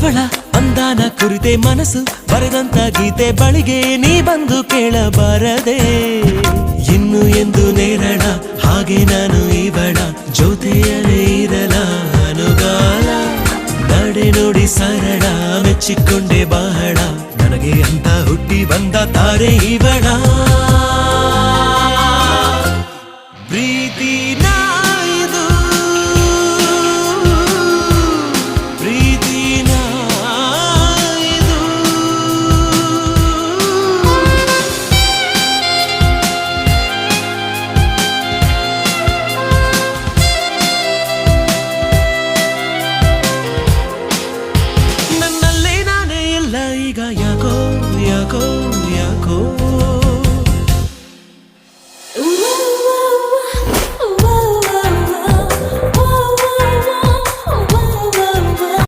ಅವಳ ಅಂದಾನ ಕುರಿತೆ ಮನಸ್ಸು ಬರೆದಂತ ಗೀತೆ ಬಳಿಗೆ ನೀ ಬಂದು ಕೇಳಬಾರದೆ ಇನ್ನು ಎಂದು ನೇರಳ ಹಾಗೆ ನಾನು ಇವಳ ಜೊತೆಯಲೇ ಇರಲ ಅನುಗಾಲ ನಡೆ ನೋಡಿ ಸರಳ ಮೆಚ್ಚಿಕೊಂಡೆ ಬಹಳ ನನಗೆ ಅಂತ ಹುಟ್ಟಿ ಬಂದ ತಾರೆ ಇವಳ